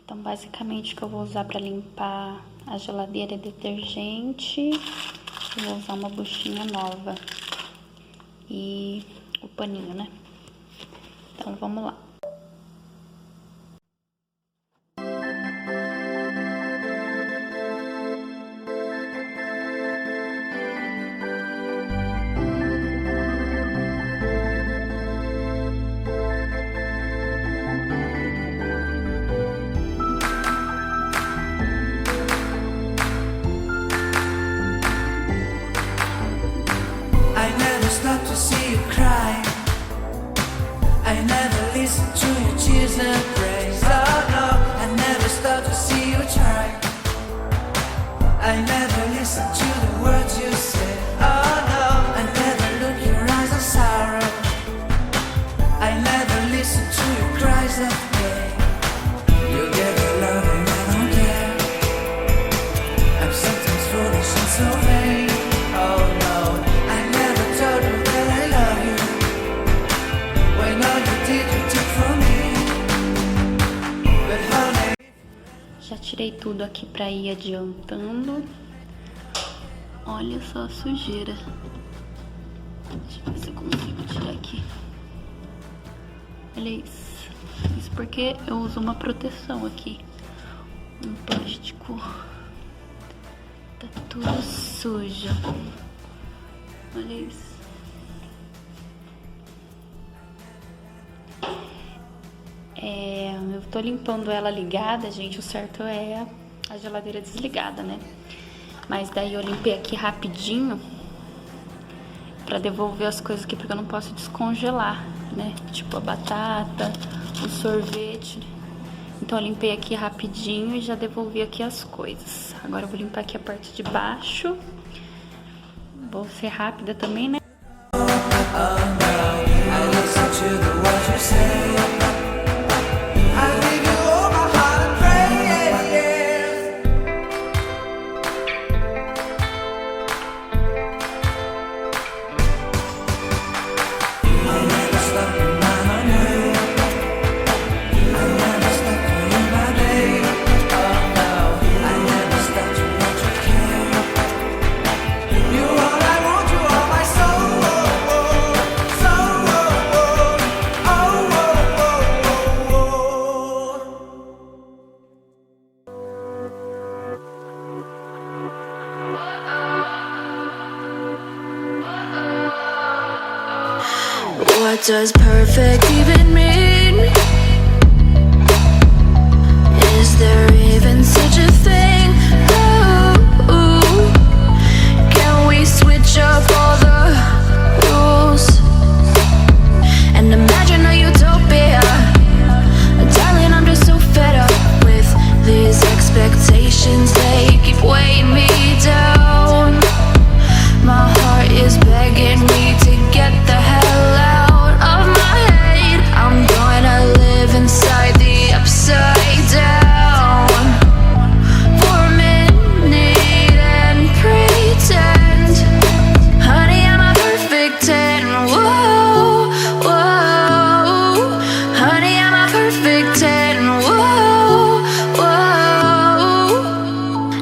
Então, basicamente, o que eu vou usar pra limpar a geladeira é detergente. Eu vou usar uma buchinha nova e o paninho, né? Então, vamos lá. I never listen to the words you say. Oh no, I never look your eyes of sorrow. I never listen to your cries of pain. You get the love and I don't care. I'm sometimes foolish and so vain. Oh no, I never told you that I love you. When all you did you took from me. But honey, já tirei tudo aqui pra ir adiantando. Olha só a sujeira. Deixa eu ver se eu consigo tirar aqui. Olha isso. Isso porque eu uso uma proteção aqui. Um plástico. Tá tudo sujo. Olha isso. Eu tô limpando ela ligada, gente. O certo é a geladeira desligada, né? Mas daí eu limpei aqui rapidinho pra devolver as coisas aqui, porque eu não posso descongelar, né? Tipo a batata, o sorvete. Então eu limpei aqui rapidinho e já devolvi aqui as coisas. Agora eu vou limpar aqui a parte de baixo. Vou ser rápida também, né? What does perfect even mean? Is there even such a thing? Ooh, can we switch up all the rules and imagine a utopia? Darling, I'm just so fed up with these expectations. They keep weighing me down. My heart is begging me to get the hell out of my head. I'm gonna live inside the upside down for a minute and pretend, honey, I'm a perfect 10. Whoa, whoa, honey, I'm a perfect 10. Whoa, whoa,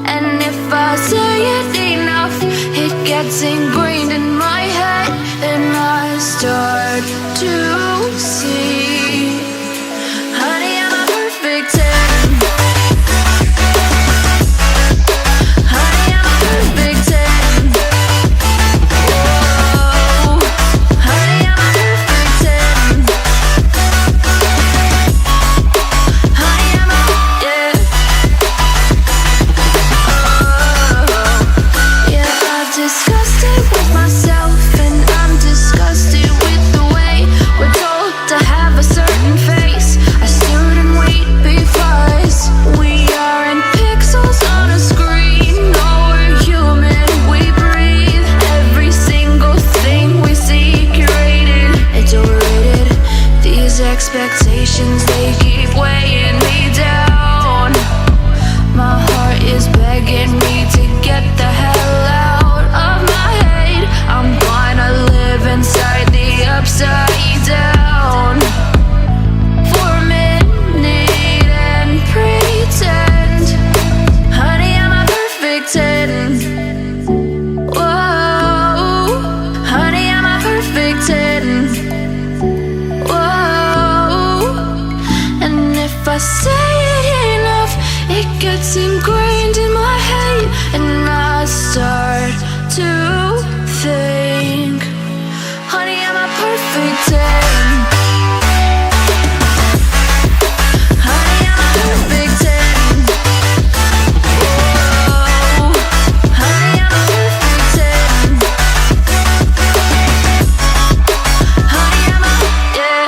and if I say it enough, it gets ingrained in my head, and I start to see, honey, I'm a perfect 10. Honey, I'm a perfect 10. Whoa, honey, I'm a perfect 10. Honey, I'm a, yeah. Oh, yeah, I've discussed it with I say it enough, it gets ingrained in my head, and I start to think, honey, I'm a perfect 10. Honey, I'm a perfect 10. Whoa, honey, I'm a perfect 10. Honey, I'm a, yeah.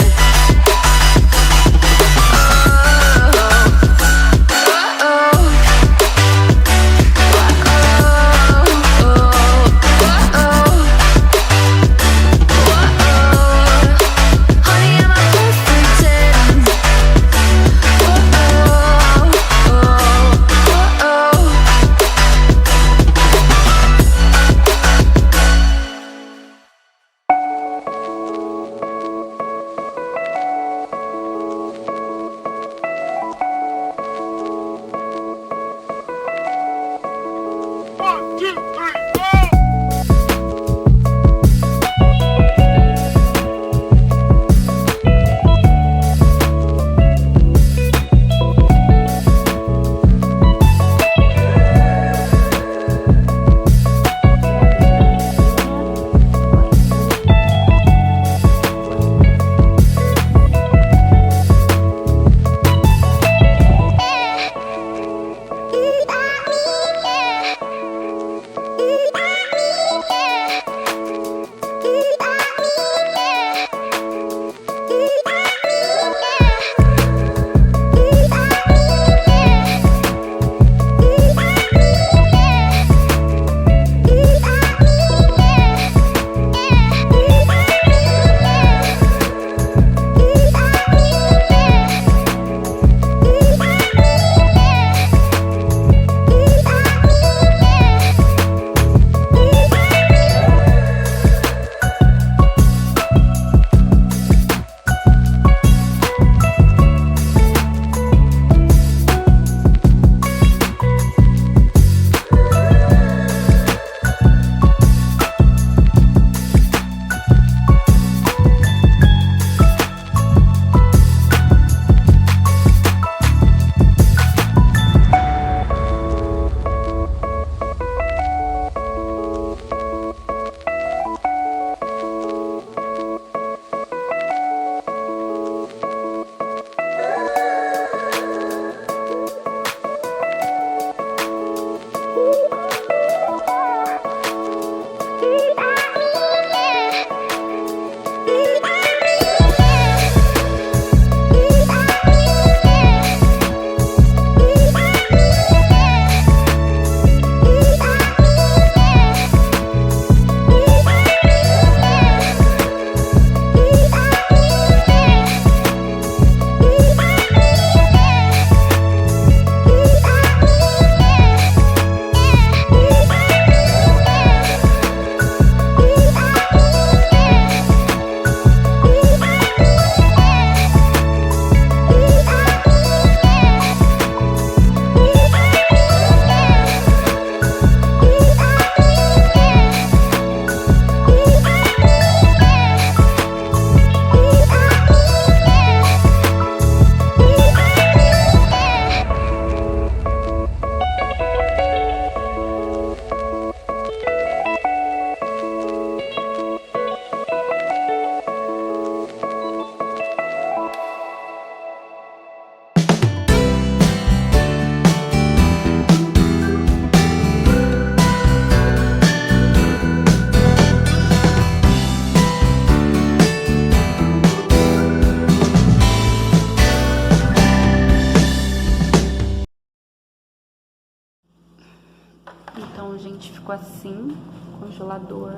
Então, gente, ficou assim, congelador.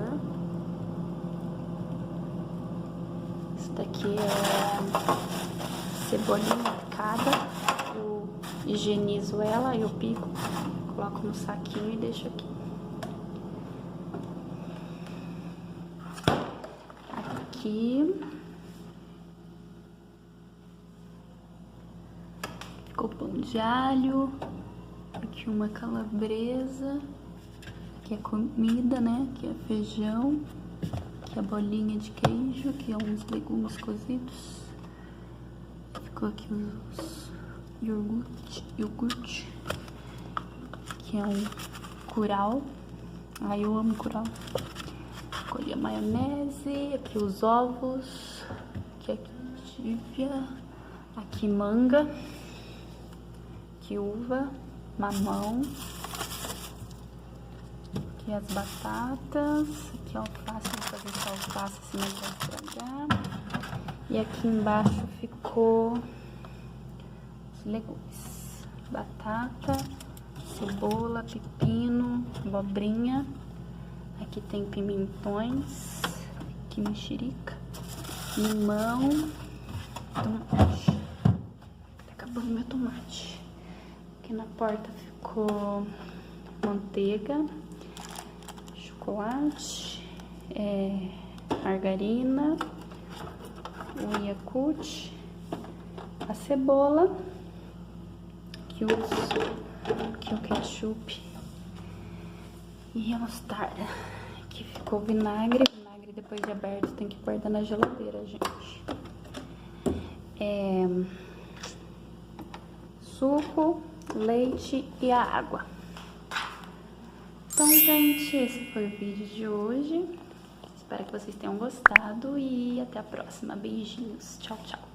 Isso daqui é cebolinha picada. Eu higienizo ela, eu pico, coloco no saquinho e deixo aqui. Aqui. Ficou pão de alho. Aqui uma calabresa. Aqui é comida, né? Aqui é feijão. Aqui é bolinha de queijo. Aqui é uns legumes cozidos. Ficou aqui os iogurte, que é um curau. Ai, eu amo curau. Escolhi a maionese, aqui os ovos, aqui a tívia, aqui manga, aqui uva, mamão, aqui as batatas, aqui alface, vou fazer essa alface assim, mas vai estragar. E aqui embaixo ficou os legumes, batata, cebola, pepino, abobrinha. Aqui tem pimentões, aqui mexerica, limão, tomate. Tá acabando meu tomate. Aqui na porta ficou manteiga, chocolate, margarina, o Yakult, a cebola, aqui o ketchup e a mostarda. Aqui ficou vinagre. Vinagre depois de aberto tem que guardar na geladeira, gente. Suco, leite e a água. Então, gente, esse foi o vídeo de hoje. Espero que vocês tenham gostado e até a próxima. Beijinhos. Tchau, tchau.